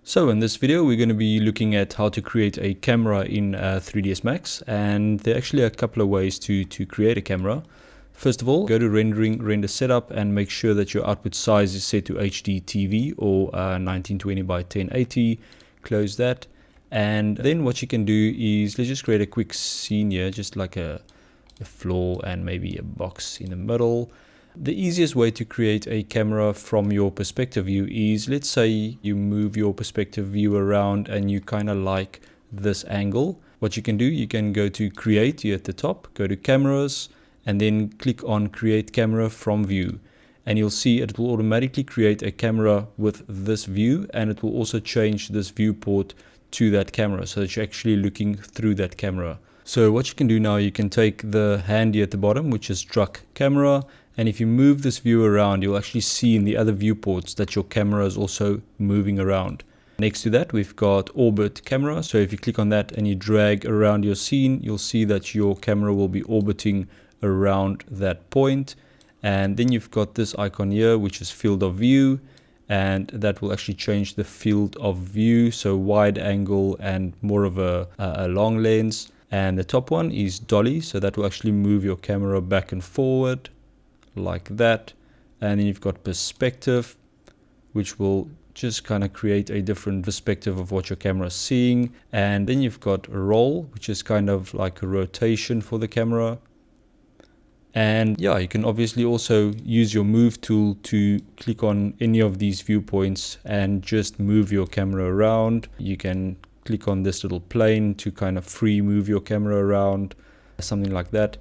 So in this video we're going to be looking at how to create a camera in 3ds Max, and there are actually a couple of ways to create a camera. First of all, go to rendering, render setup, and make sure that your output size is set to HD TV or 1920 by 1080. Close that, and then what you can do is let's just create a quick scene here, just like a floor and maybe a box in the middle. The easiest way to create a camera from your perspective view is, let's say you move your perspective view around and you kind of like this angle. What you can do, you can go to create here at the top, go to cameras, and then click on create camera from view. And you'll see it will automatically create a camera with this view, and it will also change this viewport to that camera so that you're actually looking through that camera. So what you can do now, you can take the hand here at the bottom, which is struck camera, and if you move this view around, you'll actually see in the other viewports that your camera is also moving around. Next to that, we've got orbit camera. So if you click on that and you drag around your scene, you'll see that your camera will be orbiting around that point. And then you've got this icon here, which is field of view, and that will actually change the field of view, so wide angle and more of a long lens. And the top one is dolly, so that will actually move your camera back and forward like that. And then you've got perspective, which will just kind of create a different perspective of what your camera is seeing. And then you've got roll, which is kind of like a rotation for the camera. And yeah, you can obviously also use your move tool to click on any of these viewpoints and just move your camera around. You can click on this little plane to kind of free move your camera around, something like that.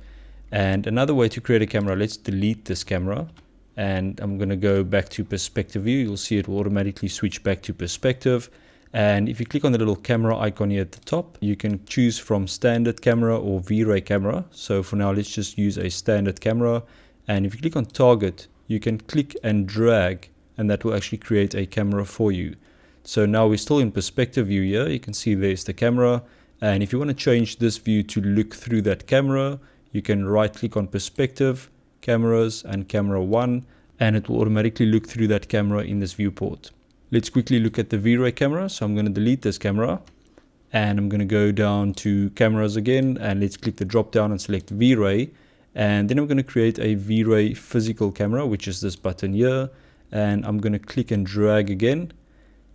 And another way to create a camera, let's delete this camera, and I'm going to go back to perspective view. You'll see it will automatically switch back to perspective. And if you click on the little camera icon here at the top, you can choose from standard camera or V-Ray camera. So for now, let's just use a standard camera. And if you click on target, you can click and drag, and that will actually create a camera for you. So now we're still in perspective view here. You can see there's the camera. And if you want to change this view to look through that camera, you can right click on perspective, cameras, and camera 1, and it will automatically look through that camera in this viewport. Let's quickly look at the V-Ray camera. So I'm going to delete this camera, and I'm going to go down to cameras again, and let's click the drop down and select V-Ray. And then I'm going to create a V-Ray physical camera, which is this button here. And I'm going to click and drag again.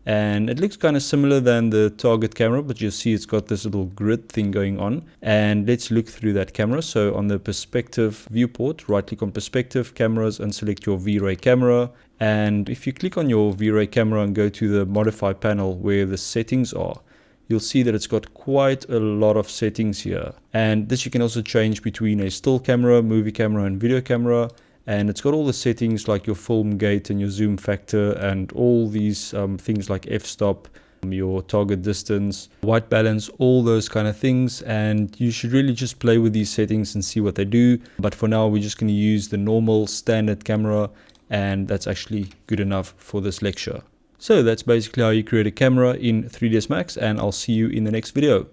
And it looks kind of similar than the target camera, but you'll see it's got this little grid thing going on. And let's look through that camera. So on the perspective viewport, right click on perspective, cameras, and select your V-Ray camera. And if you click on your V-Ray camera and go to the modify panel where the settings are, you'll see that it's got quite a lot of settings here. And this you can also change between a still camera, movie camera, and video camera. And it's got all the settings like your film gate and your zoom factor and all these things like f-stop, your target distance, white balance, all those kind of things. And you should really just play with these settings and see what they do. But for now, we're just going to use the normal standard camera, and that's actually good enough for this lecture. So that's basically how you create a camera in 3ds Max, and I'll see you in the next video.